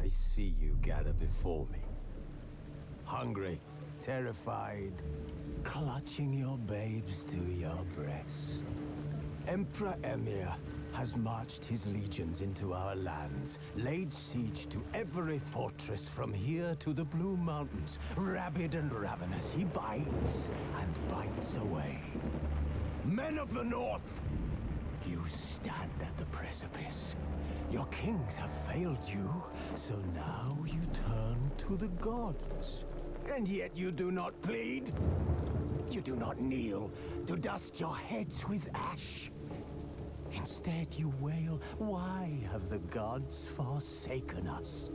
I see you gather before me. Hungry, terrified, clutching your babes to your breast. Emperor Emhyr has marched his legions into our lands, laid siege to every fortress from here to the Blue Mountains. Rabid and ravenous, he bites and bites away. Men of the North, you stand at the precipice. Your kings have failed you, so now you turn to the gods. And yet you do not plead. You do not kneel to dust your heads with ash. Instead you wail, why have the gods forsaken us?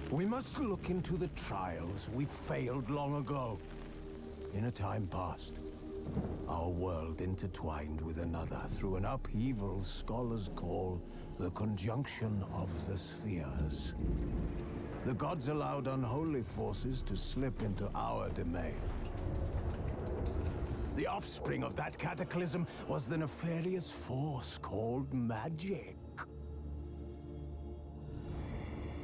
We must look into the trials we failed long ago. In a time past, our world intertwined with another through an upheaval scholars call the conjunction of the spheres. The gods allowed unholy forces to slip into our domain. The offspring of that cataclysm was the nefarious force called magic.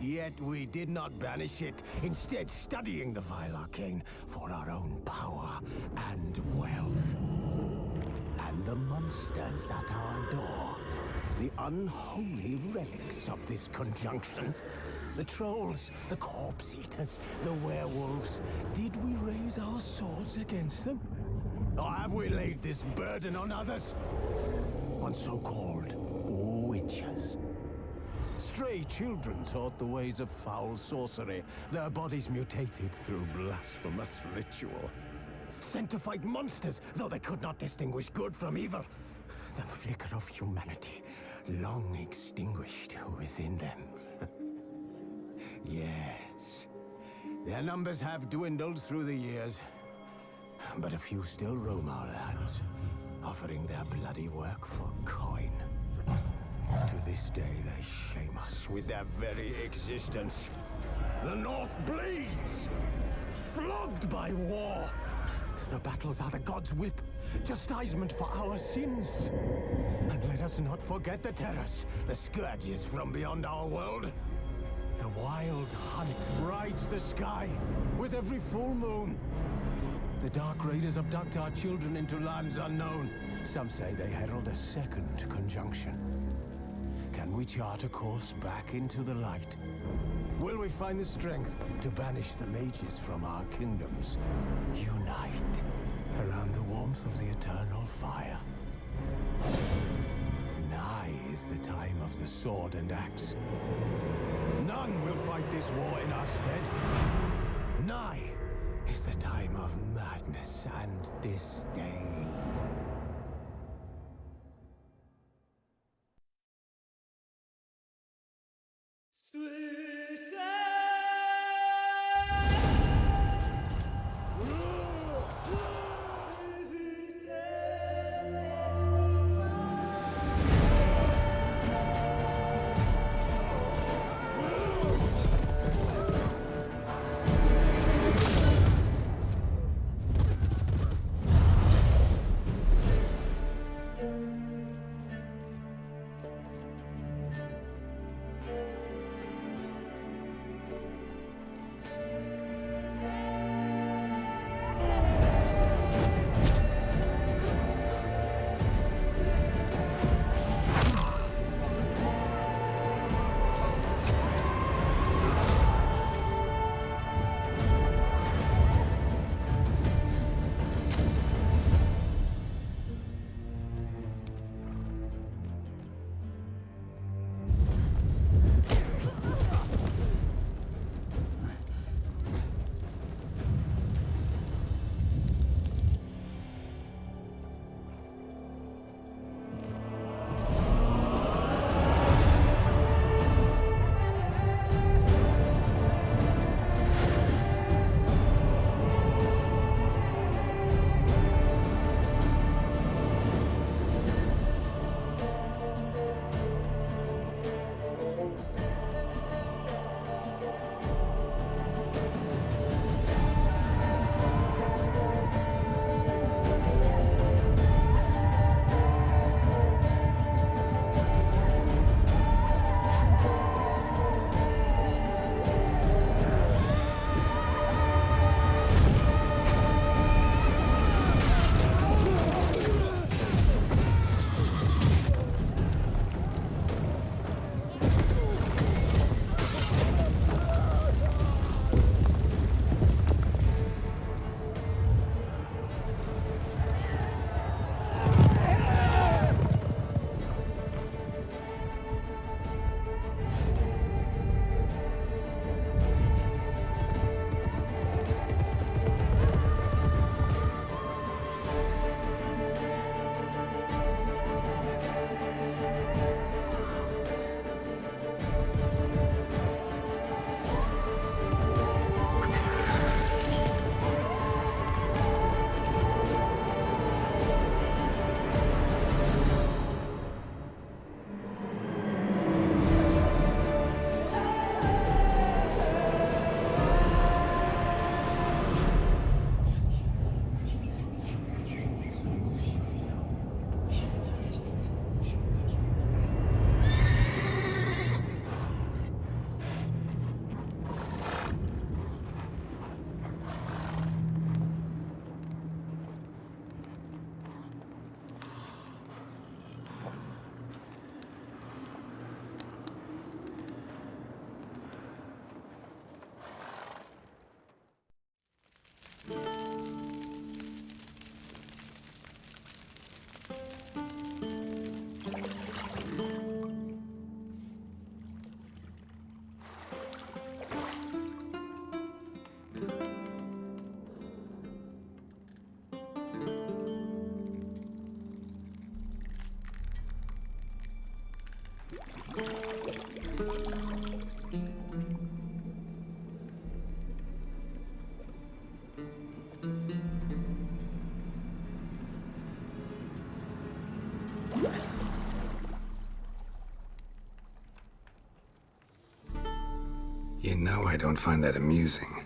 Yet we did not banish it, instead studying the vile arcane for our own power and wealth. And the monsters at our door, the unholy relics of this conjunction. The trolls, the corpse eaters, the werewolves. Did we raise our swords against them? Or have we laid this burden on others? On so-called witches. Stray children taught the ways of foul sorcery, their bodies mutated through blasphemous ritual. Sent to fight monsters, though they could not distinguish good from evil. The flicker of humanity, long extinguished within them. Yes, their numbers have dwindled through the years, but a few still roam our lands, offering their bloody work for coin. To this day, they shame us with their very existence. The North bleeds, flogged by war. The battles are the gods' whip, chastisement for our sins. And let us not forget the terrors, the scourges from beyond our world. The wild hunt rides the sky with every full moon. The Dark Raiders abduct our children into lands unknown. Some say they herald a second conjunction. Can we chart a course back into the light? Will we find the strength to banish the mages from our kingdoms? Unite around the warmth of the eternal fire. Nigh is the time of the sword and axe. None will fight this war in our stead. Nigh is the time of madness and disdain. You know I don't find that amusing.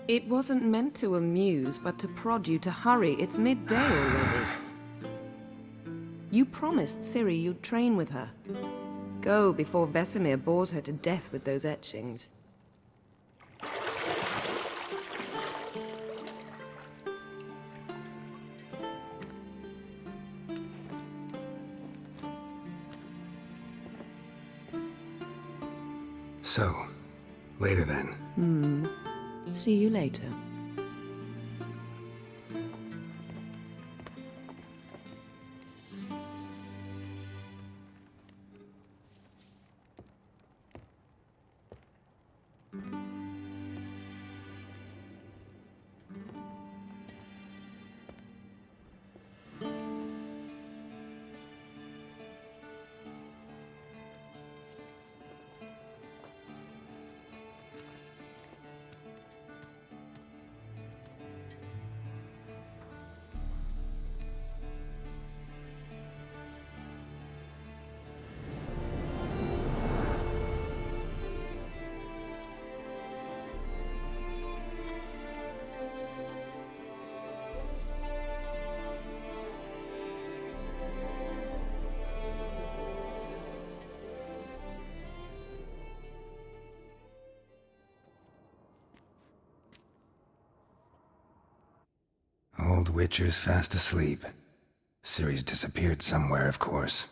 It wasn't meant to amuse, but to prod you to hurry. It's midday already. You promised Ciri you'd train with her. Go before Vesemir bores her to death with those etchings. So, later then. See you later. Old Witcher's fast asleep. Ciri's disappeared somewhere, of course.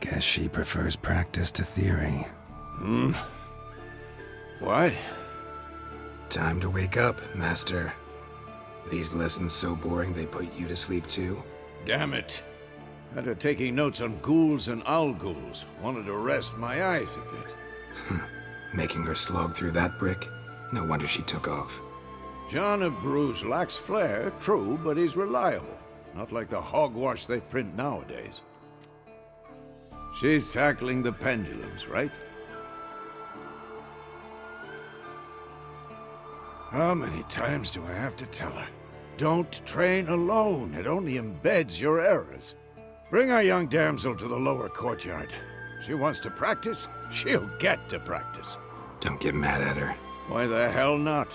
Guess she prefers practice to theory. What? Time to wake up, Master. These lessons so boring they put you to sleep too? Damn it. Had her taking notes on ghouls and owl ghouls. Wanted to rest my eyes a bit. Making her slog through that brick? No wonder she took off. John of Bruges lacks flair, true, but he's reliable. Not like the hogwash they print nowadays. She's tackling the pendulums, right? How many times do I have to tell her? Don't train alone. It only embeds your errors. Bring our young damsel to the lower courtyard. She wants to practice, she'll get to practice. Don't get mad at her. Why the hell not?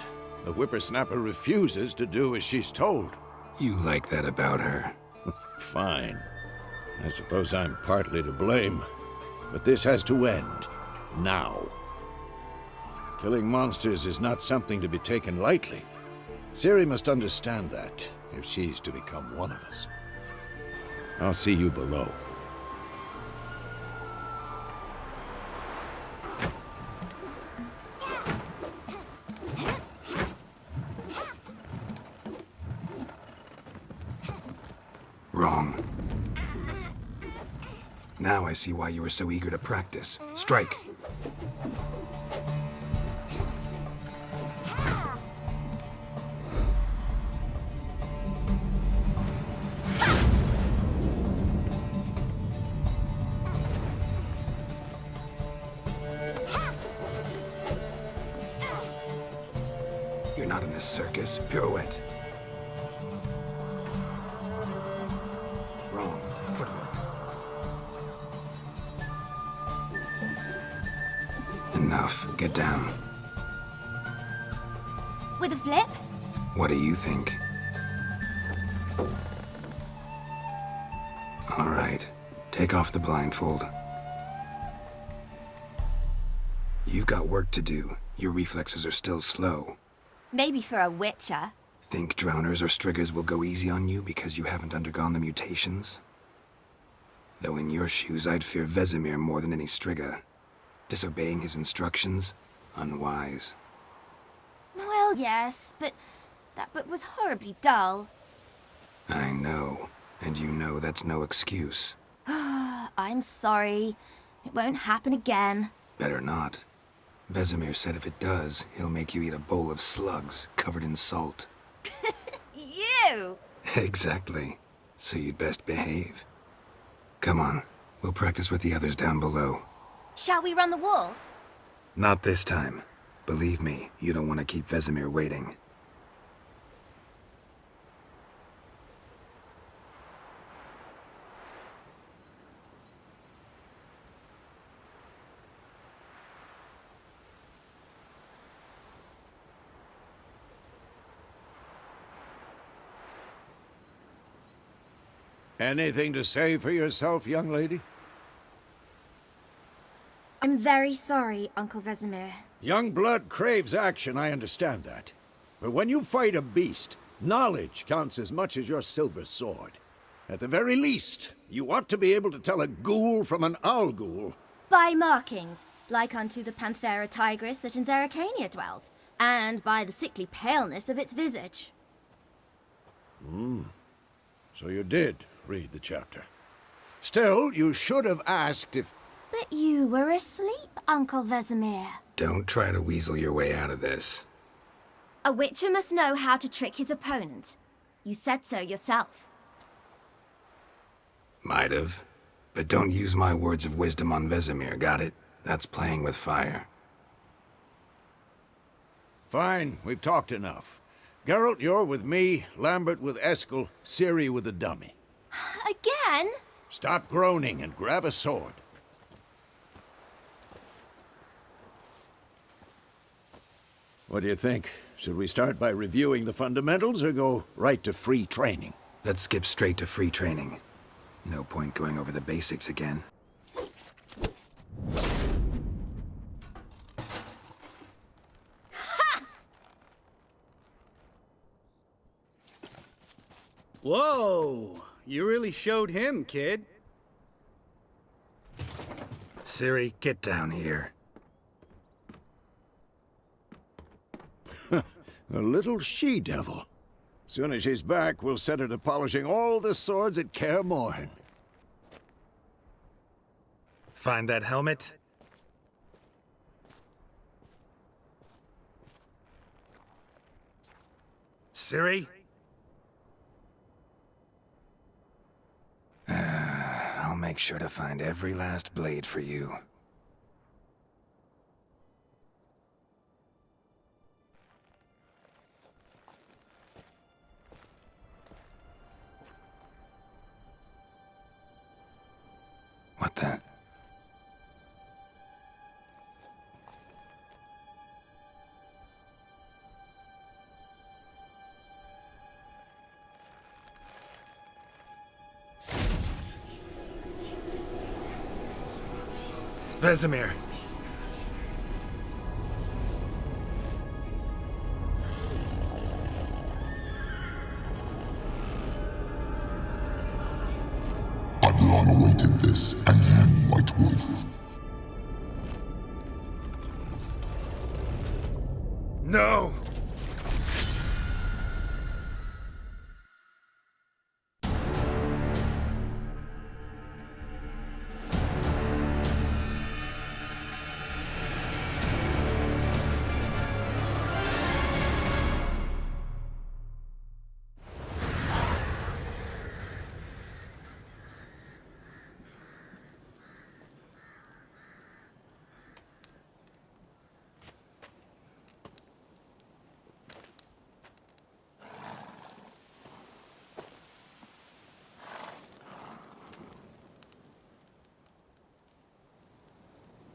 The whippersnapper refuses to do as she's told. You like that about her. Fine. I suppose I'm partly to blame. But this has to end. Now. Killing monsters is not something to be taken lightly. Ciri must understand that, if she's to become one of us. I'll see you below. Wrong. Now I see why you were so eager to practice. Strike. You're not in a circus. Pirouette. Wrong. Footwork. Enough. Get down. With a flip? What do you think? All right. Take off the blindfold. You've got work to do. Your reflexes are still slow. Maybe for a witcher. Think drowners or striggers will go easy on you because you haven't undergone the mutations? Though in your shoes, I'd fear Vesemir more than any Striga. Disobeying his instructions? Unwise. Well, yes, but that book was horribly dull. I know. And you know that's no excuse. I'm sorry. It won't happen again. Better not. Vesemir said if it does, he'll make you eat a bowl of slugs covered in salt. You! Exactly. So you'd best behave. Come on, we'll practice with the others down below. Shall we run the walls? Not this time. Believe me, you don't want to keep Vesemir waiting. Anything to say for yourself, young lady? I'm very sorry, Uncle Vesemir. Young blood craves action, I understand that. But when you fight a beast, knowledge counts as much as your silver sword. At the very least, you ought to be able to tell a ghoul from an owl ghoul. By markings, like unto the Panthera tigris that in Zerrikania dwells, and by the sickly paleness of its visage. So you did read the chapter. Still, you should have asked if... But you were asleep, Uncle Vesemir. Don't try to weasel your way out of this. A witcher must know how to trick his opponent. You said so yourself. Might have. But don't use my words of wisdom on Vesemir, got it? That's playing with fire. Fine, we've talked enough. Geralt, you're with me, Lambert with Eskel, Ciri with the dummy. Again? Stop groaning and grab a sword. What do you think? Should we start by reviewing the fundamentals or go right to free training? Let's skip straight to free training. No point going over the basics again. Whoa! You really showed him, kid. Ciri, get down here. A little she-devil. Soon as she's back, we'll set her to polishing all the swords at Kaer Morhen. Find that helmet? Ciri? I'll make sure to find every last blade for you. What the? Vesemir. I've long awaited this, and you, White Wolf. No!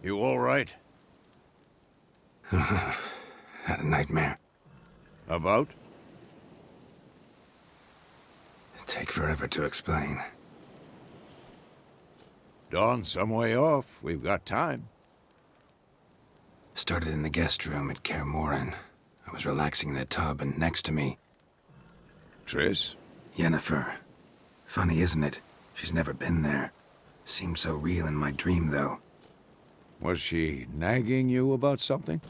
You all right? Had a nightmare. About? Take forever to explain. Dawn's some way off. We've got time. Started in the guest room at Kaer Morhen. I was relaxing in the tub, and next to me, Triss? Yennefer. Funny, isn't it? She's never been there. Seemed so real in my dream, though. Was she nagging you about something?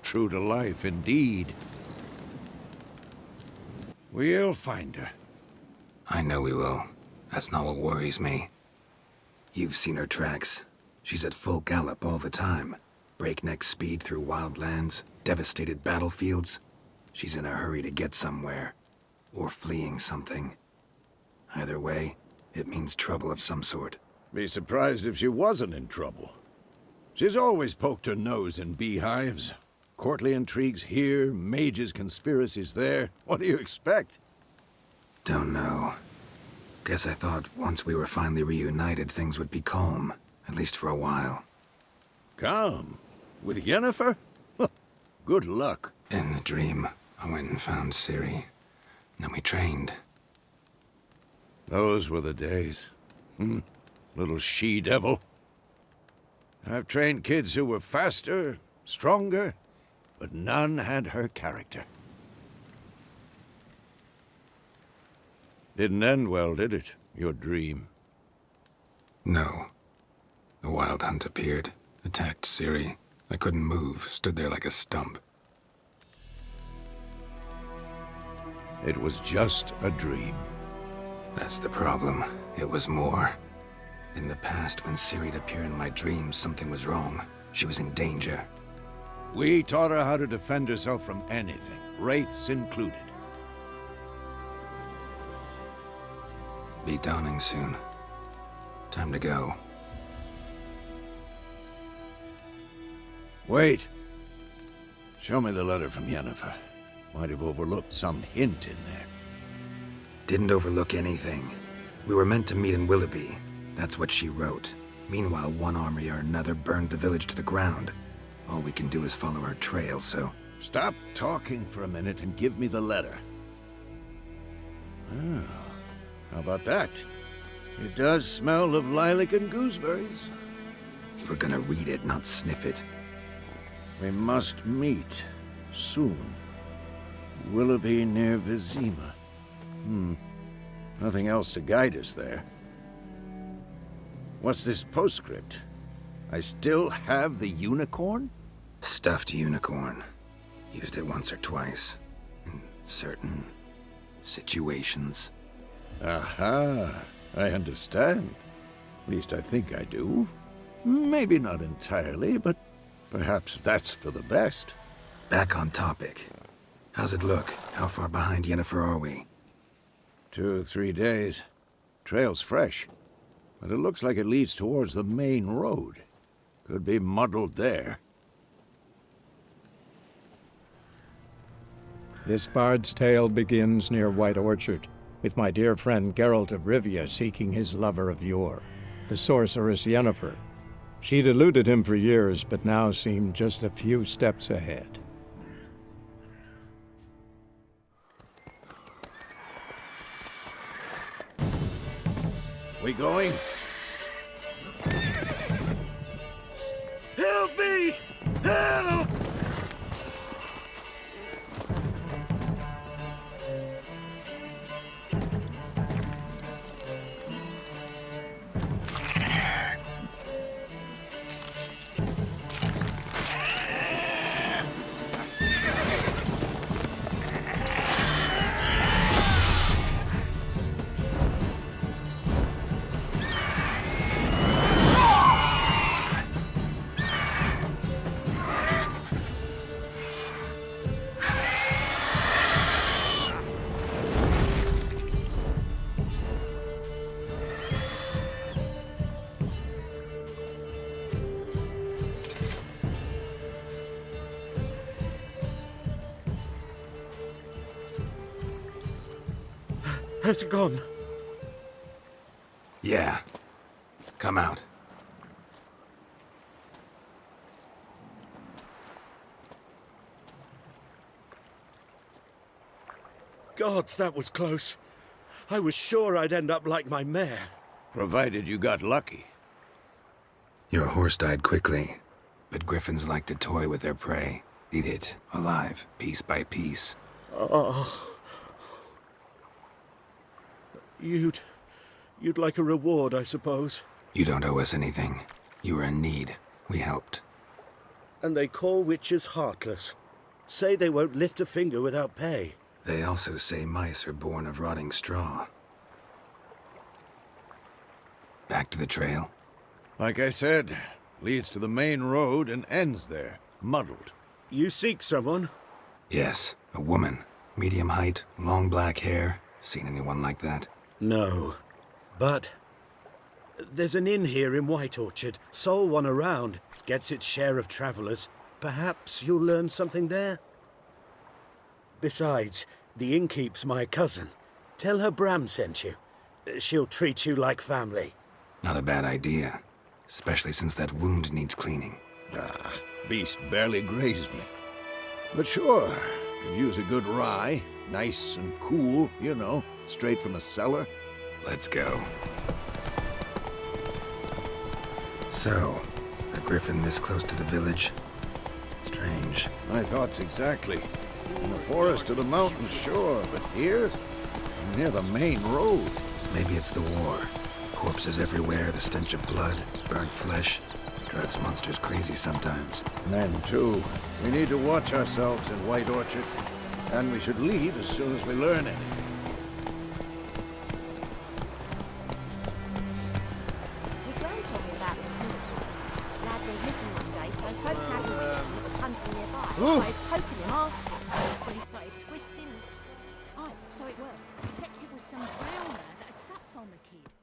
True to life, indeed. We'll find her. I know we will. That's not what worries me. You've seen her tracks. She's at full gallop all the time. Breakneck speed through wild lands, devastated battlefields. She's in a hurry to get somewhere. Or fleeing something. Either way, it means trouble of some sort. Be surprised if she wasn't in trouble. She's always poked her nose in beehives. Courtly intrigues here, mages' conspiracies there. What do you expect? Don't know. Guess I thought once we were finally reunited, things would be calm. At least for a while. Calm? With Yennefer? Good luck. In the dream, I went and found Ciri. Then we trained. Those were the days. Little she-devil. I've trained kids who were faster, stronger, but none had her character. Didn't end well, did it? Your dream? No. The Wild Hunt appeared, attacked Ciri. I couldn't move, stood there like a stump. It was just a dream. That's the problem. It was more. In the past, when Ciri'd appear in my dreams, something was wrong. She was in danger. We taught her how to defend herself from anything, wraiths included. Be dawning soon. Time to go. Wait. Show me the letter from Yennefer. Might have overlooked some hint in there. Didn't overlook anything. We were meant to meet in Willoughby. That's what she wrote. Meanwhile, one army or another burned the village to the ground. All we can do is follow her trail, so... Stop talking for a minute and give me the letter. Ah, how about that? It does smell of lilac and gooseberries. You were gonna read it, not sniff it. We must meet. Soon. Willoughby near Vizima. Nothing else to guide us there. What's this postscript? I still have the unicorn? Stuffed unicorn. Used it once or twice. In certain... situations. Aha. I understand. At least I think I do. Maybe not entirely, but perhaps that's for the best. Back on topic. How's it look? How far behind Yennefer are we? 2 or 3 days. Trail's fresh, but it looks like it leads towards the main road. Could be muddled there. This bard's tale begins near White Orchard, with my dear friend Geralt of Rivia seeking his lover of yore, the sorceress Yennefer. She'd eluded him for years, but now seemed just a few steps ahead. We going? Help me! Help! Has it gone? Yeah. Come out. Gods, that was close. I was sure I'd end up like my mare. Provided you got lucky. Your horse died quickly, but griffins like to toy with their prey. Eat it, alive, piece by piece. Oh. You'd You'd like a reward, I suppose. You don't owe us anything. You were in need. We helped. And they call witches heartless. Say they won't lift a finger without pay. They also say mice are born of rotting straw. Back to the trail? Like I said, leads to the main road and ends there, muddled. You seek someone? Yes, a woman. Medium height, long black hair. Seen anyone like that? No. But there's an inn here in White Orchard. Sole one around. Gets its share of travelers. Perhaps you'll learn something there? Besides, the innkeep's my cousin. Tell her Bram sent you. She'll treat you like family. Not a bad idea. Especially since that wound needs cleaning. Beast barely grazed me. But sure, could use a good rye. Nice and cool, you know, straight from a cellar. Let's go. So, a griffin this close to the village? Strange. My thoughts exactly. In the forest or the mountains, sure, but here? Near the main road. Maybe it's the war. Corpses everywhere, the stench of blood, burnt flesh. Drives monsters crazy sometimes. Men, too. We need to watch ourselves in White Orchard. And we should leave as soon as we learn anything. My gran told me about the snooze lad went missing one day, so folk had a witch that was hunting nearby. Started poking him, asking when he started twisting and... Oh, so it worked. Except it was some drowner that had supped on the kid.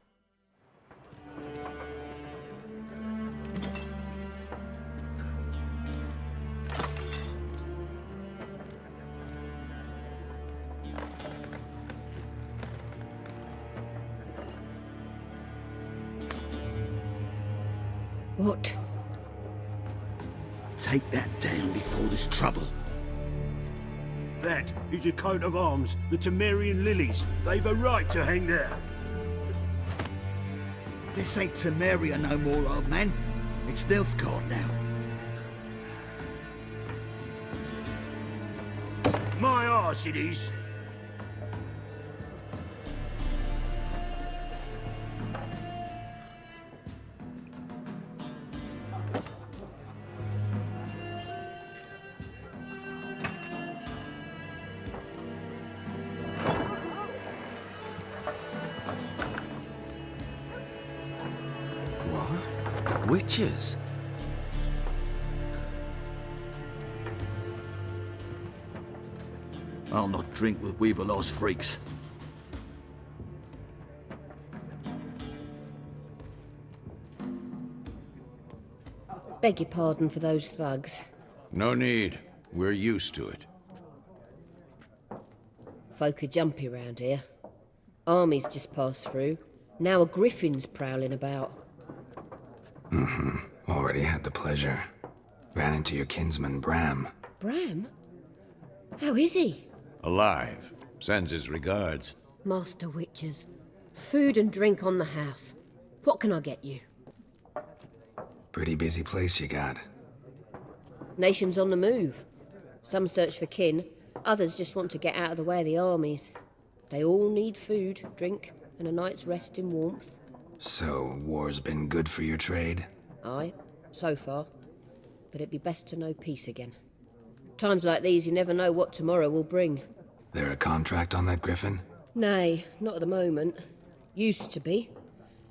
What? Take that down before there's trouble. That is a coat of arms, the Temerian lilies. They've a right to hang there. This ain't Temeria no more, old man. It's Nilfgaard now. My arse it is. What? Witches? I'll not drink with Weaverlaw's freaks. Beg your pardon for those thugs. No need. We're used to it. Folk are jumpy round here. Armies just passed through. Now a griffin's prowling about. Already had the pleasure. Ran into your kinsman, Bram. Bram? How is he? Alive. Sends his regards. Master Witches. Food and drink on the house. What can I get you? Pretty busy place you got. Nations on the move. Some search for kin, others just want to get out of the way of the armies. They all need food, drink, and a night's rest in warmth. So, war's been good for your trade? Aye, so far. But it'd be best to know peace again. Times like these, you never know what tomorrow will bring. There a contract on that griffin? Nay, not at the moment. Used to be.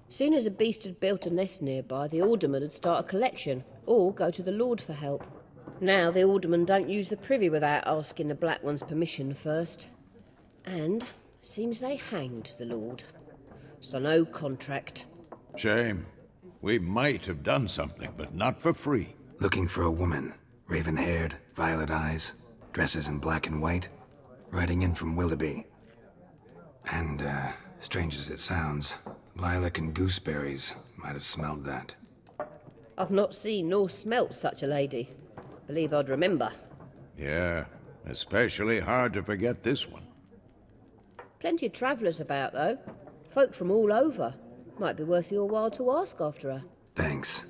Soon as a beast had built a nest nearby, the alderman would start a collection, or go to the Lord for help. Now the alderman don't use the privy without asking the Black One's permission first. And seems they hanged the Lord. So no contract. Shame. We might have done something, but not for free. Looking for a woman. Raven-haired, violet eyes, dresses in black and white. Riding in from Willoughby. And, strange as it sounds, lilac and gooseberries might have smelled that. I've not seen nor smelt such a lady. Believe I'd remember. Yeah, especially hard to forget this one. Plenty of travellers about, though. Folk from all over. Might be worth your while to ask after her. Thanks.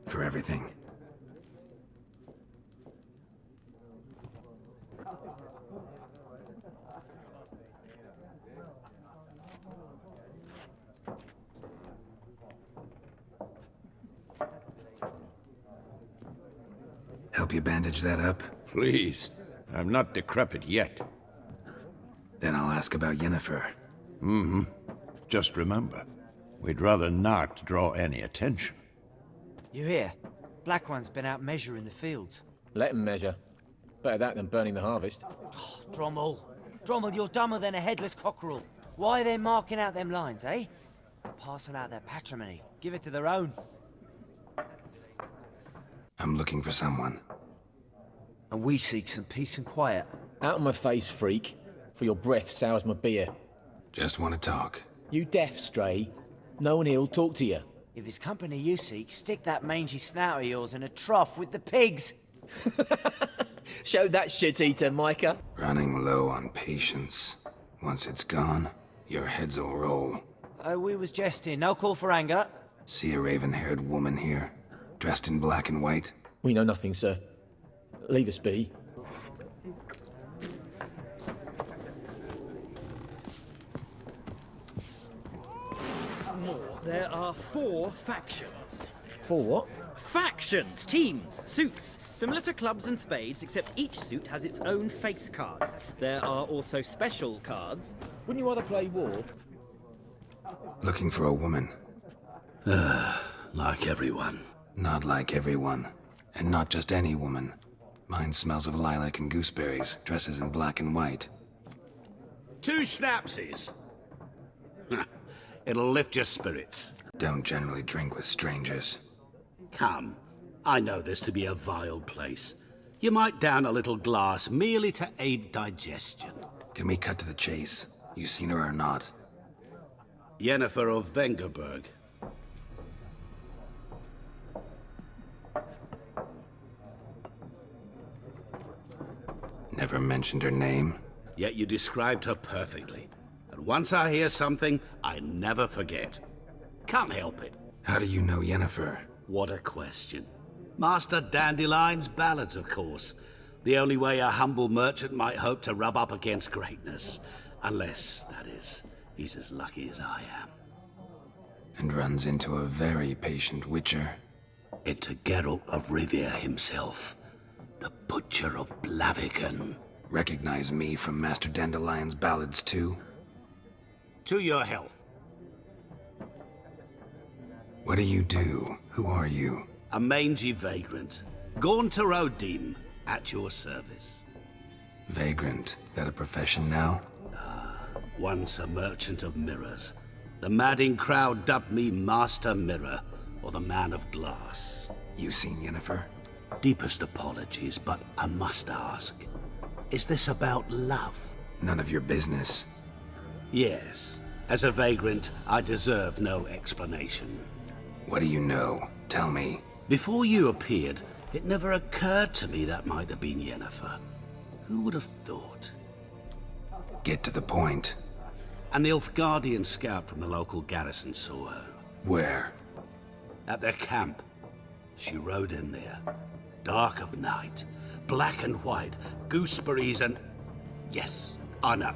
For everything. help you bandage that up? Please. I'm not decrepit yet. Then I'll ask about Yennefer. Just remember, we'd rather not draw any attention. You hear? Black One's been out measuring the fields. Let him measure. Better that than burning the harvest. Drommel. Drommel, you're dumber than a headless cockerel. Why are they marking out them lines, eh? Passing out their patrimony. Give it to their own. I'm looking for someone. And we seek some peace and quiet. Out of my face, freak. For your breath sours my beer. Just want to talk. You deaf, Stray. No one here'll talk to you. If it's company you seek, stick that mangy snout of yours in a trough with the pigs. Show that shit-eater, Micah. Running low on patience. Once it's gone, your heads'll roll. Oh, we was jesting. No call for anger. See a raven-haired woman here, dressed in black and white? We know nothing, sir. Leave us be. There are 4 factions. 4 what? Factions, teams, suits, similar to clubs and spades, except each suit has its own face cards. There are also special cards. Wouldn't you rather play war? Looking for a woman. Like everyone. Not like everyone. And not just any woman. Mine smells of lilac and gooseberries, dresses in black and white. 2 schnapsies. It'll lift your spirits. Don't generally drink with strangers. Come, I know this to be a vile place. You might down a little glass merely to aid digestion. Can we cut to the chase? You seen her or not? Yennefer of Vengerberg. Never mentioned her name? Yet you described her perfectly. And once I hear something, I never forget. Can't help it. How do you know Yennefer? What a question. Master Dandelion's ballads, of course. The only way a humble merchant might hope to rub up against greatness. Unless, that is, he's as lucky as I am. And runs into a very patient witcher. Into Geralt of Rivia himself. The Butcher of Blaviken. Recognize me from Master Dandelion's ballads too? To your health. What do you do? Who are you? A mangy vagrant. Gaunter Odim, at your service. Vagrant? That a profession now? Once a merchant of mirrors. The madding crowd dubbed me Master Mirror, or the Man of Glass. You seen Yennefer? Deepest apologies, but I must ask. Is this about love? None of your business. Yes. As a vagrant, I deserve no explanation. What do you know? Tell me. Before you appeared, it never occurred to me that might have been Yennefer. Who would have thought? Get to the point. An Nilfgaardian scout from the local garrison saw her. Where? At their camp. She rode in there. Dark of night. Black and white. Gooseberries and... Yes, I know.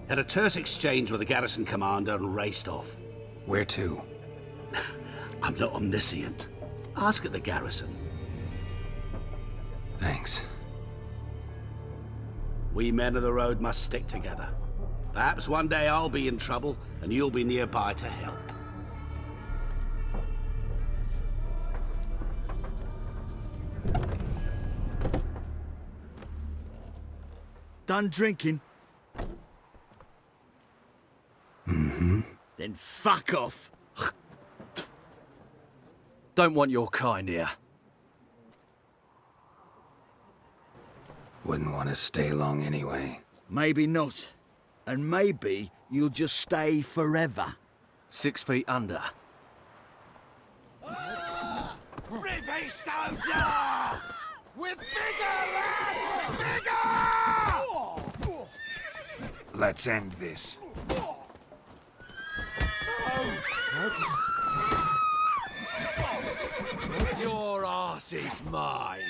Had a terse exchange with the garrison commander and raced off. Where to? I'm not omniscient. Ask at the garrison. Thanks. We men of the road must stick together. Perhaps one day I'll be in trouble and you'll be nearby to help. Done drinking? Mm-hmm. Then fuck off. Don't want your kind here. Wouldn't want to stay long anyway. Maybe not. And maybe you'll just stay forever. 6 feet under. Rivy soldier! With vigor, lads! Vigor! Let's end this. Your arse is mine.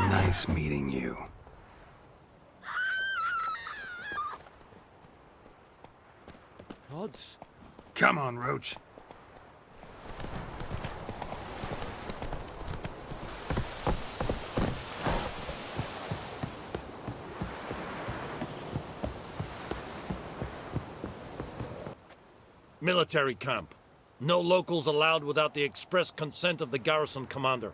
Nice meeting you. Gods. Come on, Roach. Military camp. No locals allowed without the express consent of the garrison commander.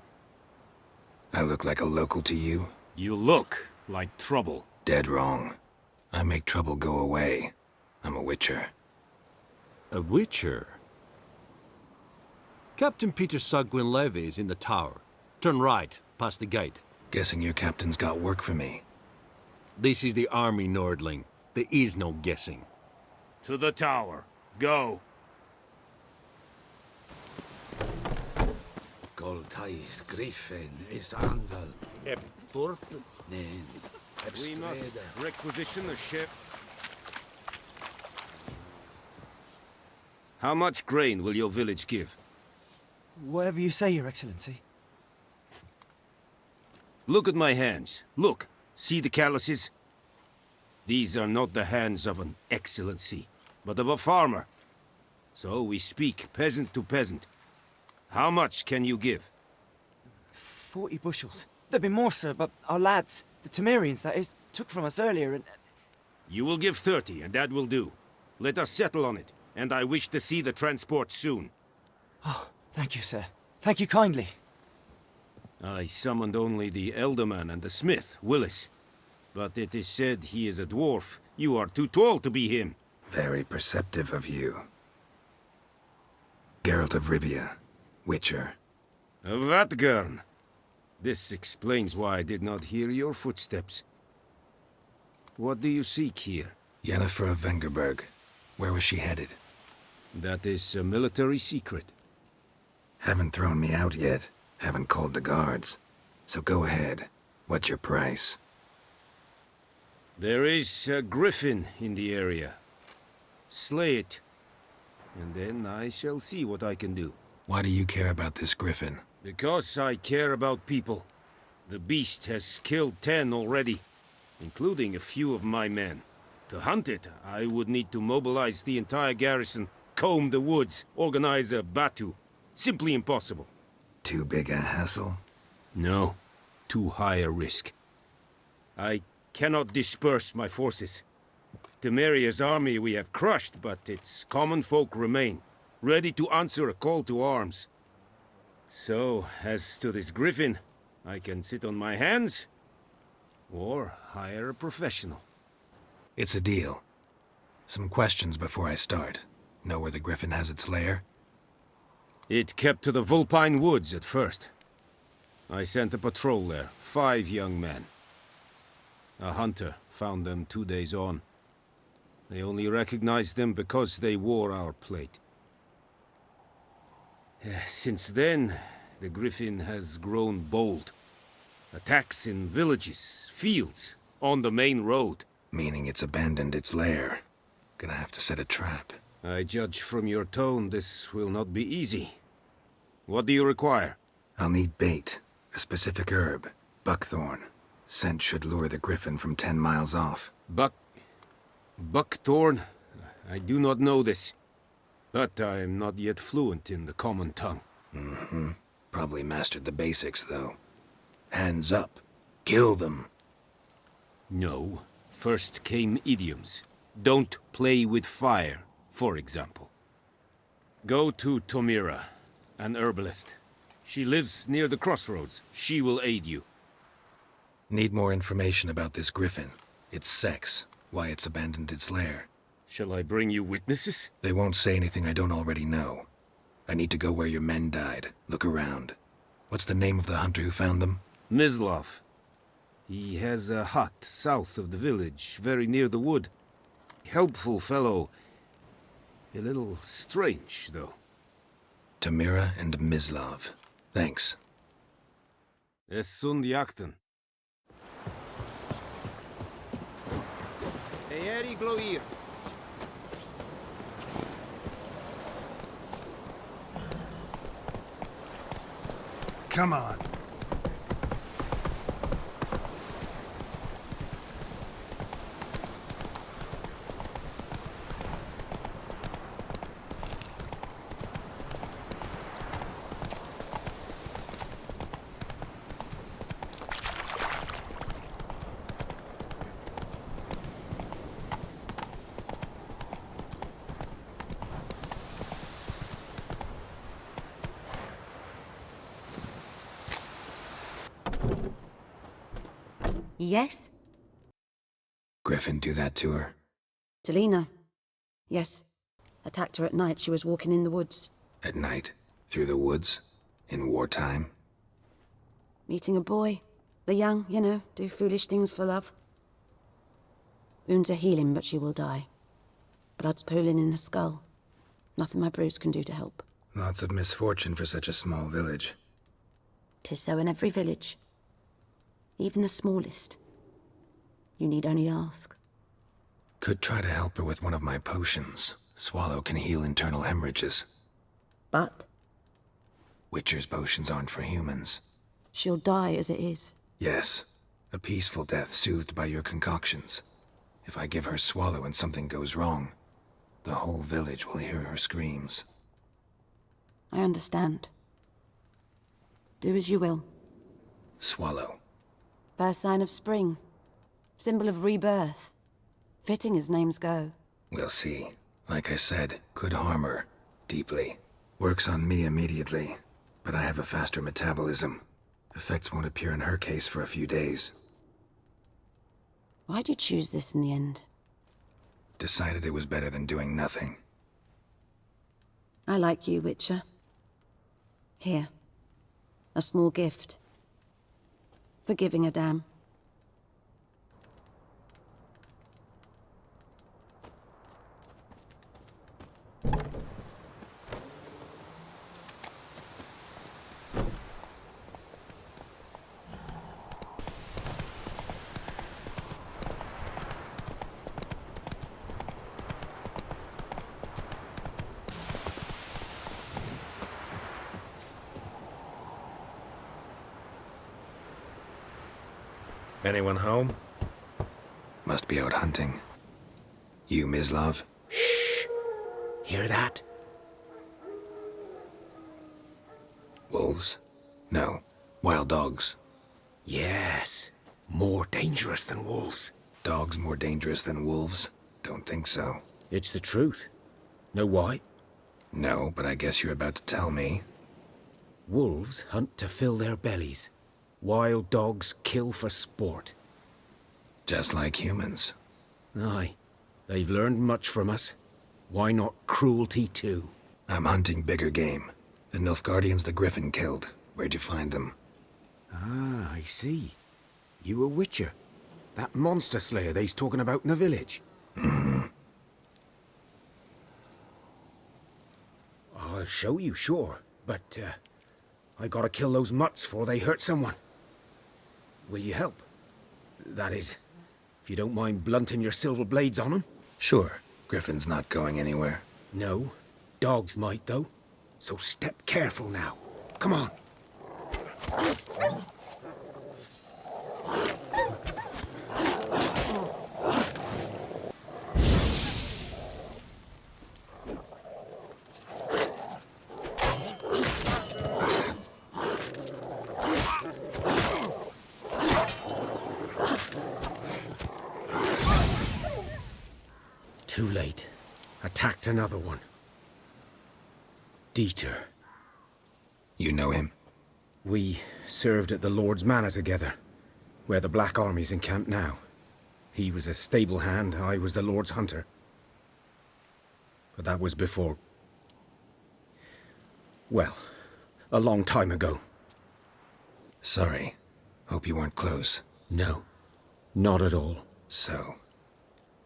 I look like a local to you? You look like trouble. Dead wrong. I make trouble go away. I'm a witcher. A witcher? Captain Peter Sagwin Levy is in the tower. Turn right, past the gate. Guessing your captain's got work for me. This is the army, Nordling. There is no guessing. To the tower. Go. Goltais Griffin is anvel. Epturp? Nen. We must requisition the ship. How much grain will your village give? Whatever you say, Your Excellency. Look at my hands. Look. See the calluses? These are not the hands of an excellency, but of a farmer. So we speak peasant to peasant. How much can you give? 40 bushels. There'd be more, sir, but our lads, the Temerians, that is, took from us earlier and... You will give 30, and that will do. Let us settle on it, and I wish to see the transport soon. Oh, thank you, sir. Thank you kindly. I summoned only the Elderman and the smith, Willis. But it is said he is a dwarf. You are too tall to be him. Very perceptive of you. Geralt of Rivia, Witcher. Vatgern. This explains why I did not hear your footsteps. What do you seek here? Yennefer of Vengerberg. Where was she headed? That is a military secret. Haven't thrown me out yet. Haven't called the guards. So go ahead. What's your price? There is a griffin in the area. Slay it. And then I shall see what I can do. Why do you care about this griffin? Because I care about people. The beast has killed 10 already, including a few of my men. To hunt it, I would need to mobilize the entire garrison, comb the woods, organize a batu. Simply impossible. Too big a hassle? No. Too high a risk. I cannot disperse my forces. Temeria's army we have crushed, but its common folk remain, ready to answer a call to arms. So, as to this griffin, I can sit on my hands, or hire a professional. It's a deal. Some questions before I start. Know where the griffin has its lair? It kept to the Vulpine Woods at first. I sent a patrol there, 5 young men. A hunter found them 2 days on. They only recognized them because they wore our plate. Since then, the griffin has grown bold. Attacks in villages, fields, on the main road. Meaning it's abandoned its lair. Gonna have to set a trap. I judge from your tone this will not be easy. What do you require? I'll need bait. A specific herb. Buckthorn. Scent should lure the griffin from 10 miles off. Buckthorn? I do not know this. But I am not yet fluent in the common tongue. Mm-hmm. Probably mastered the basics, though. Hands up. Kill them. No. First came idioms. Don't play with fire, for example. Go to Tomira, an herbalist. She lives near the crossroads. She will aid you. Need more information about this griffin. Its sex. Why it's abandoned its lair. Shall I bring you witnesses? They won't say anything I don't already know. I need to go where your men died. Look around. What's the name of the hunter who found them? Mislav. He has a hut south of the village, very near the wood. Helpful fellow. A little strange, though. Tomira and Mislav. Thanks. Es sund jakten. Eeri Gloir. Come on. Yes? Griffin do that to her? Delina. Yes. Attacked her at night. She was walking in the woods. At night? Through the woods? In wartime? Meeting a boy. The young, you know, do foolish things for love. Wounds are healing, but she will die. Blood's pooling in her skull. Nothing my bruise can do to help. Lots of misfortune for such a small village. 'Tis so in every village. Even the smallest. You need only ask. Could try to help her with one of my potions. Swallow can heal internal hemorrhages. But? Witcher's potions aren't for humans. She'll die as it is. Yes. A peaceful death soothed by your concoctions. If I give her Swallow and something goes wrong, the whole village will hear her screams. I understand. Do as you will. Swallow. First sign of spring. Symbol of rebirth. Fitting as names go. We'll see. Like I said, could harm her. Deeply. Works on me immediately. But I have a faster metabolism. Effects won't appear in her case for a few days. Why'd you choose this in the end? Decided it was better than doing nothing. I like you, Witcher. Here. A small gift. For giving a damn. Anyone home? Must be out hunting. You, Mislav? Shh! Hear that? Wolves? No. Wild dogs. Yes. More dangerous than wolves. Dogs more dangerous than wolves? Don't think so. It's the truth. Know why? No, but I guess you're about to tell me. Wolves hunt to fill their bellies. Wild dogs kill for sport. Just like humans. Aye. They've learned much from us. Why not cruelty too? I'm hunting bigger game. The Nilfgaardians the Griffin killed. Where'd you find them? Ah, I see. You a witcher. That monster slayer they's talking about in the village. Mm-hmm. I'll show you, sure. But, I gotta kill those mutts before they hurt someone. Will you help? That is, if you don't mind blunting your silver blades on them. Sure. Griffin's not going anywhere. No. Dogs might, though. So step careful now. Come on. Too late. Attacked another one. Dieter. You know him? We served at the Lord's Manor together, where the Black Army's encamped now. He was a stable hand, I was the Lord's hunter. But that was before... well, a long time ago. Sorry. Hope you weren't close. No, not at all. So,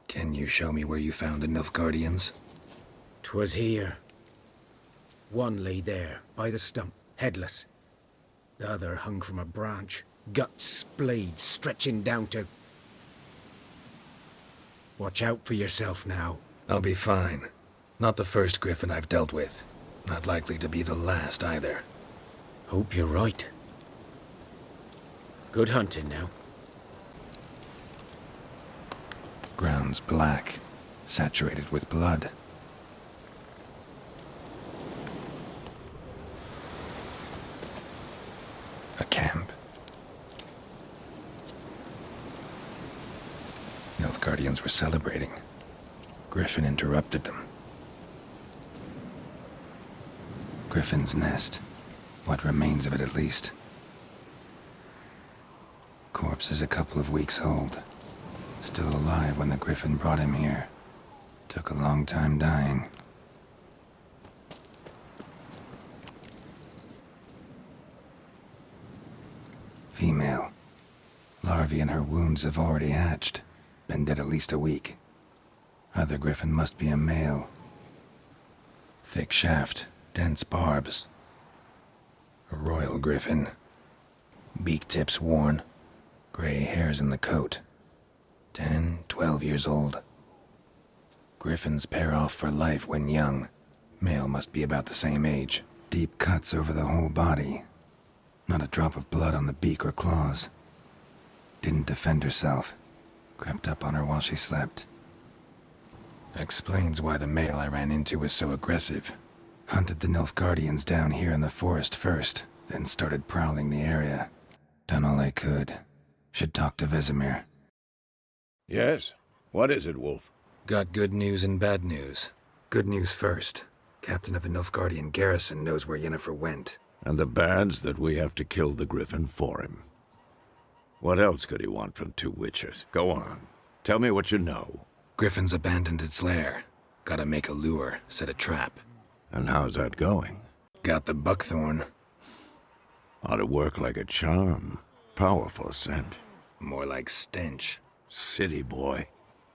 can you show me where you found the Nilfgaardians? 'Twas here. One lay there, by the stump, headless. The other hung from a branch, guts splayed, stretching down to... Watch out for yourself now. I'll be fine. Not the first Griffin I've dealt with. Not likely to be the last either. Hope you're right. Good hunting now. Ground's black, saturated with blood. A camp. Nilfgaardians were celebrating. Griffin interrupted them. Griffin's nest. What remains of it, at least. corpse is a couple of weeks old. Still alive when the Griffin brought him here. Took a long time dying. Female. Larvae in her wounds have already hatched. Been dead at least a week. Other Griffin must be a male. Thick shaft, dense barbs. A royal Griffin. Beak tips worn. Gray hairs in the coat. 10, 12 years old. Griffins pair off for life when young. Male must be about the same age. Deep cuts over the whole body. Not a drop of blood on the beak or claws. Didn't defend herself. Crept up on her while she slept. Explains why the male I ran into was so aggressive. Hunted the Nilfgaardians down here in the forest first, then started prowling the area. Done all I could. Should talk to Vesemir. Yes? What is it, Wolf? Got good news and bad news. Good news first. Captain of a Nilfgaardian garrison knows where Yennefer went. And the bad's that we have to kill the Griffin for him. What else could he want from two Witchers? Go on. Tell me what you know. Griffin's abandoned its lair. Gotta make a lure, set a trap. And how's that going? Got the buckthorn. Ought to work like a charm. Powerful scent. More like stench. City boy.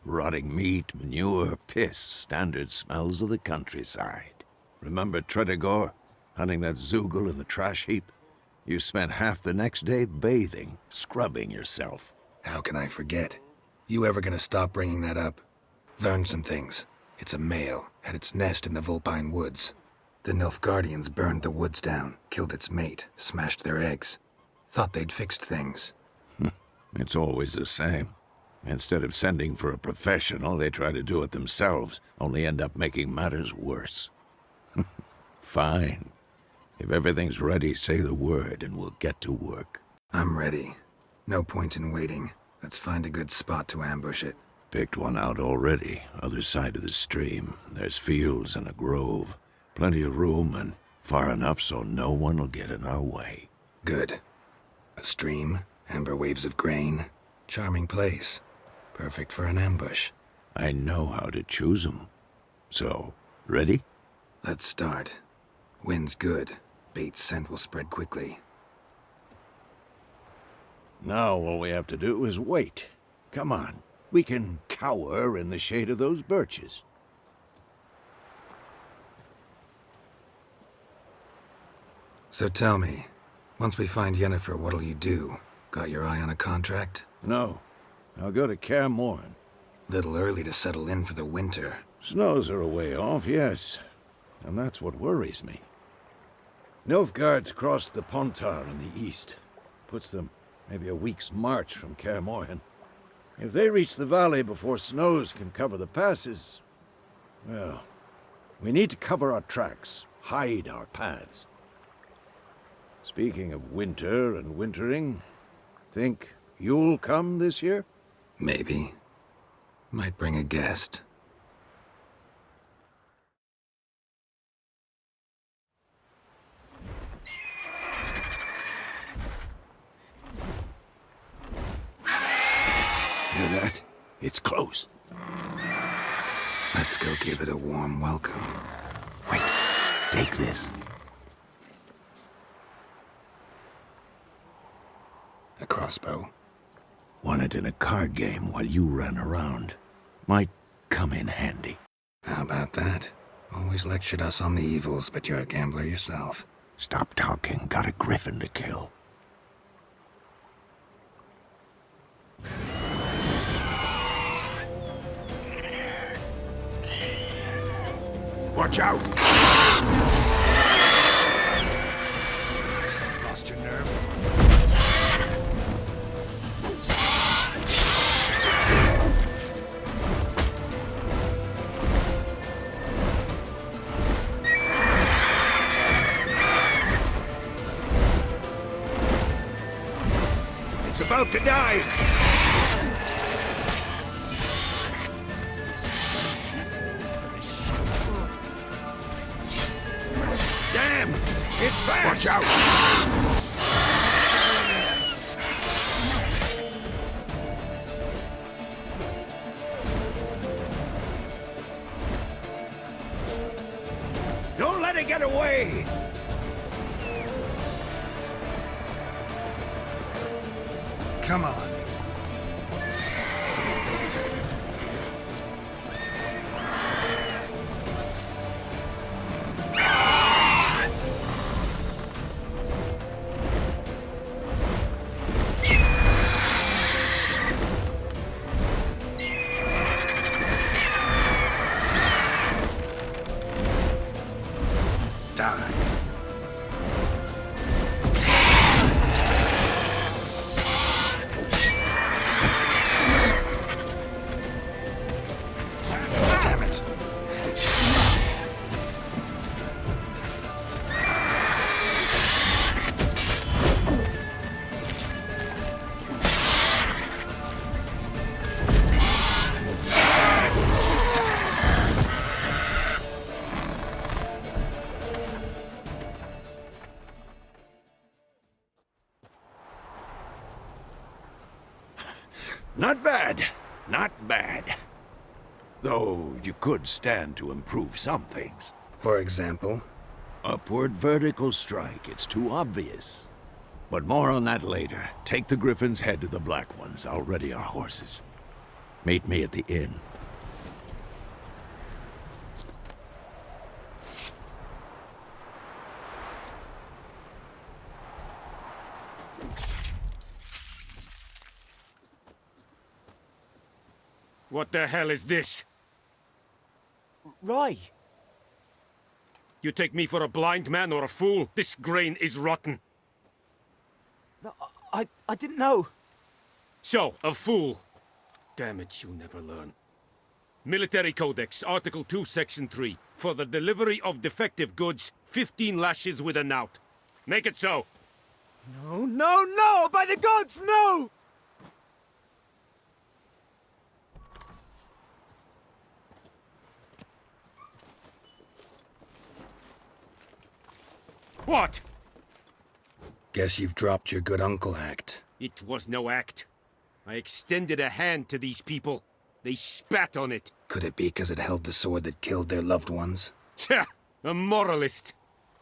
Rotting meat, manure, piss. Standard smells of the countryside. Remember Tretogor? Hunting that Zoogle in the trash heap? You spent half the next day bathing, scrubbing yourself. How can I forget? You ever gonna stop bringing that up? Learn some things. It's a male, had its nest in the Vulpine Woods. The Nilfgaardians burned the woods down, killed its mate, smashed their eggs. Thought they'd fixed things. It's always the same. Instead of sending for a professional, they try to do it themselves, only end up making matters worse. Fine. If everything's ready, say the word and we'll get to work. I'm ready. No point in waiting. Let's find a good spot to ambush it. Picked one out already, other side of the stream. There's fields and a grove. Plenty of room and far enough so no one will get in our way. Good. A stream, amber waves of grain. Charming place. Perfect for an ambush. I know how to choose 'em. So, ready? Let's start. Wind's good. Bait's scent will spread quickly. Now all we have to do is wait. Come on. We can cower in the shade of those birches. So tell me, once we find Yennefer, what'll you do? Got your eye on a contract? No. I'll go to Kaer Morhen. Little early to settle in for the winter. Snows are a way off, yes. And that's what worries me. Nilfgaard's crossed the Pontar in the east. Puts them maybe a week's march from Kaer Morhen. If they reach the valley before snows can cover the passes, well, we need to cover our tracks, hide our paths. Speaking of winter and wintering, think you'll come this year? Maybe. Might bring a guest. Hear that? It's close. Let's go give it a warm welcome. Wait, take this. A crossbow. Won it in a card game while you ran around. Might come in handy. How about that? Always lectured us on the evils, but you're a gambler yourself. Stop talking. Got a Griffin to kill. Watch out! Lost your nerve? It's about to dive! Damn! It's fast! Watch out! Let it get away! Come on. Damn it. Not bad. Not bad. Though you could stand to improve some things. For example? Upward vertical strike. It's too obvious. But more on that later. Take the Griffin's head to the Black Ones. I'll ready our horses. Meet me at the inn. What the hell is this? Rye! You take me for a blind man or a fool? This grain is rotten. No, I didn't know. So, a fool. Damn it, you never learn. Military Codex, Article 2, Section 3. For the delivery of defective goods, 15 lashes with a knout. Make it so. No, no, no! By the gods, no! What? Guess you've dropped your good uncle act. It was no act. I extended a hand to these people. They spat on it. Could it be because it held the sword that killed their loved ones? Tja, a moralist.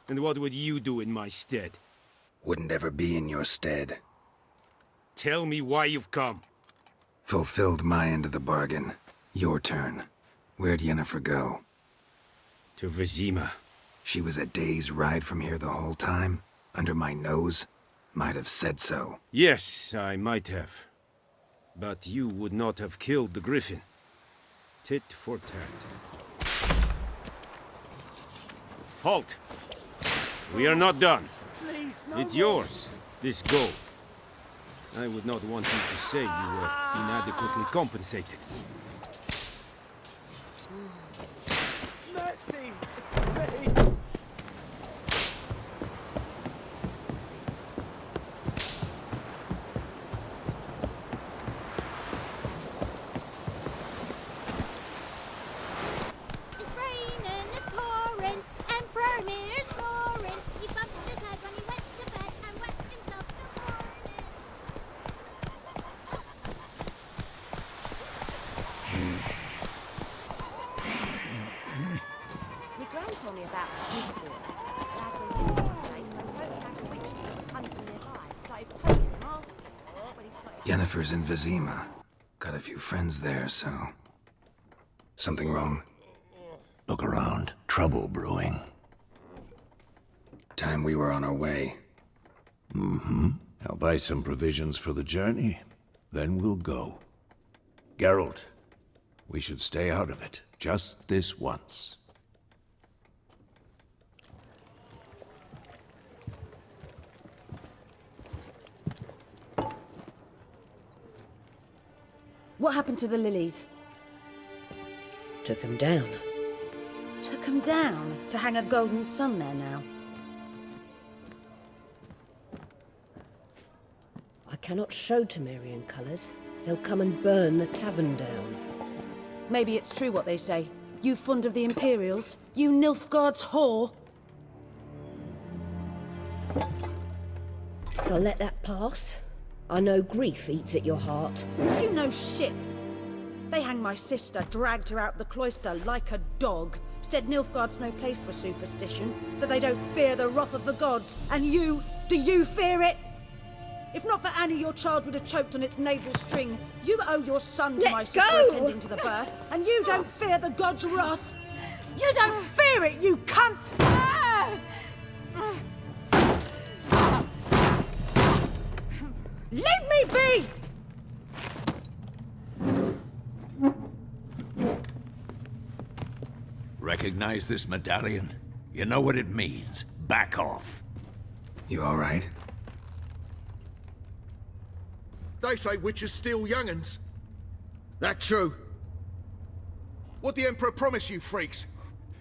And what would you do in my stead? Wouldn't ever be in your stead. Tell me why you've come. Fulfilled my end of the bargain. Your turn. Where'd Yennefer go? To Vizima. She was a day's ride from here the whole time? Under my nose? Might have said so. Yes, I might have. But you would not have killed the Griffin. Tit for tat. Halt! We are not done. Please, no It's more. yours, this gold. I would not want you to say you were inadequately compensated. Mercy! Please! It's raining, it's pouring, Emperor Mir's snoring. He bumped his head when he went to bed and wet himself in the morning. My gran told me about Snisborn. Lad went missing one day, so I phoned back a witch that was hunting nearby. Started poking him, asking when he started... Yennefer's in Vizima. Got a few friends there, so... Something wrong? Look around. Trouble brewing. Time we were on our way. Mm-hmm. I'll buy some provisions for the journey. Then we'll go. Geralt, we should stay out of it. Just this once. What happened to the lilies? Took 'em down. Took 'em down to hang a golden sun there now. I cannot show Temerian colours. They'll come and burn the tavern down. Maybe it's true what they say. You fond of the Imperials? You Nilfgaard's whore? I'll let that pass. I know grief eats at your heart. You know shit. They hanged my sister, dragged her out the cloister like a dog. said Nilfgaard's no place for superstition, that they don't fear the wrath of the gods. And you, do you fear it? If not for Annie, your child would have choked on its navel string. You owe your son to my sister attending to the birth, and you don't fear the gods' wrath. You don't fear it, you cunt! Leave me be! Recognize this medallion? You know what it means. Back off. You all right? They say witches steal young'uns. That true? What the Emperor promise you, freaks?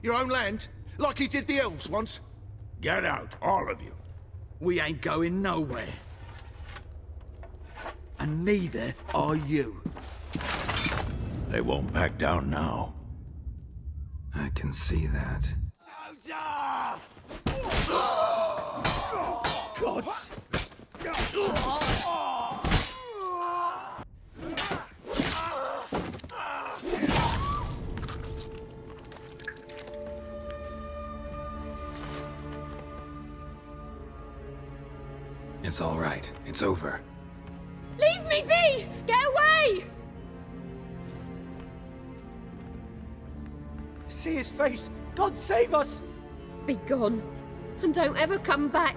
Your own land? Like he did the elves once? Get out, all of you. We ain't going nowhere. And neither are you. They won't back down now. I can see that. Gods! It's all right. It's over. Leave me be! Get away! See his face! God save us! Be gone, and don't ever come back.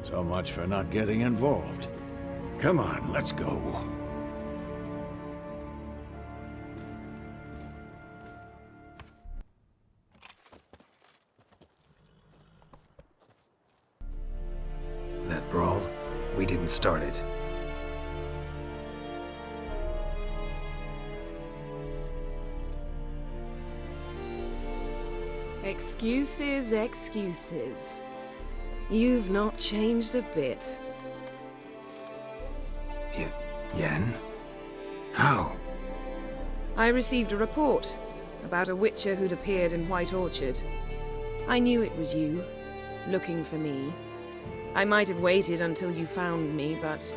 So much for not getting involved. Come on, let's go. That brawl, we didn't start it. Excuses, excuses. You've not changed a bit. Yen? How? I received a report about a witcher who'd appeared in White Orchard. I knew it was you, looking for me. I might have waited until you found me, but...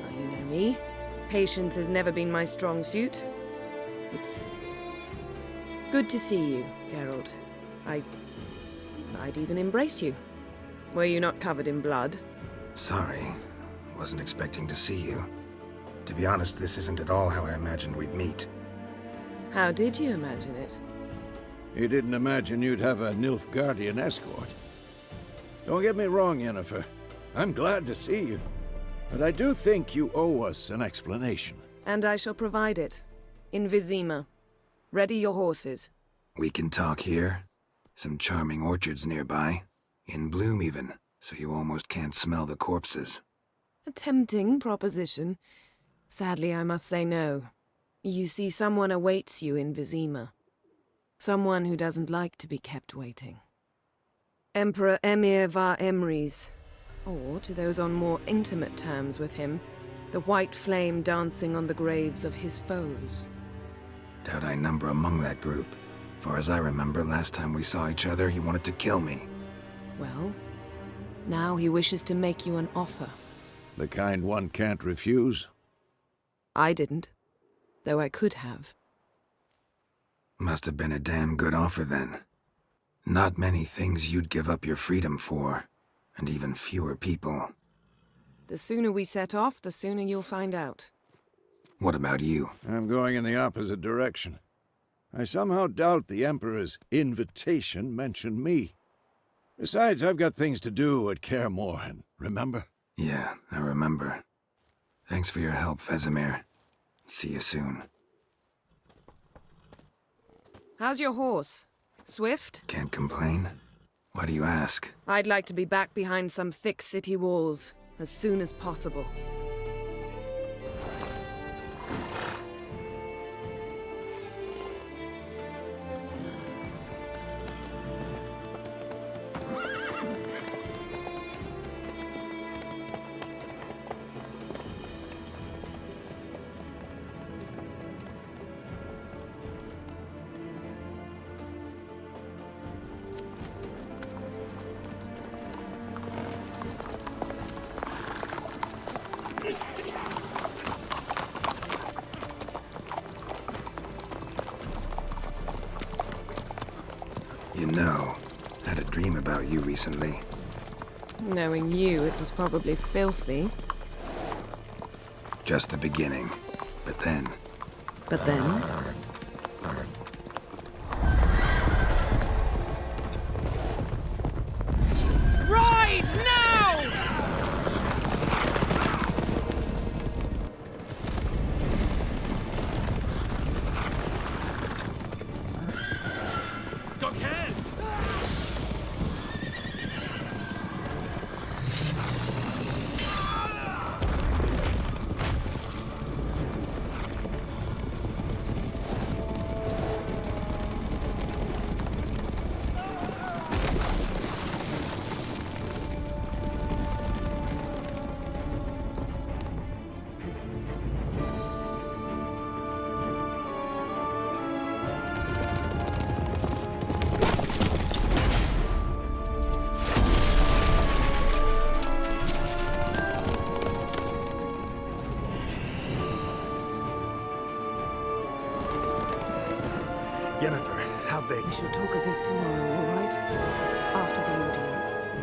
well, you know me. Patience has never been my strong suit. It's... good to see you, Geralt. I'd even embrace you. Were you not covered in blood? Sorry. Wasn't expecting to see you. To be honest, this isn't at all how I imagined we'd meet. How did you imagine it? You didn't imagine you'd have a Nilfgaardian escort. Don't get me wrong, Yennefer. I'm glad to see you. But I do think you owe us an explanation. And I shall provide it. In Vizima. Ready your horses. We can talk here. Some charming orchards nearby. In bloom even, so you almost can't smell the corpses. A tempting proposition. Sadly, I must say no. You see, someone awaits you in Vizima. Someone who doesn't like to be kept waiting. Emperor Emir var Emreis, or to those on more intimate terms with him, the white flame dancing on the graves of his foes. Doubt I number among that group. Far as I remember, last time we saw each other, he wanted to kill me. Well, now he wishes to make you an offer. The kind one can't refuse? I didn't, though I could have. Must have been a damn good offer then. Not many things you'd give up your freedom for, and even fewer people. The sooner we set off, the sooner you'll find out. What about you? I'm going in the opposite direction. I somehow doubt the Emperor's invitation mentioned me. Besides, I've got things to do at Kaer Morhen, remember? Yeah, I remember. Thanks for your help, Vesemir. See you soon. How's your horse? Swift? Can't complain. Why do you ask? I'd like to be back behind some thick city walls as soon as possible. You know, I had a dream about you recently. Knowing you, it was probably filthy. Just the beginning. But then... But then? Right now! Gokhan! Yennefer, how big? We shall talk of this tomorrow, all right? After the audience.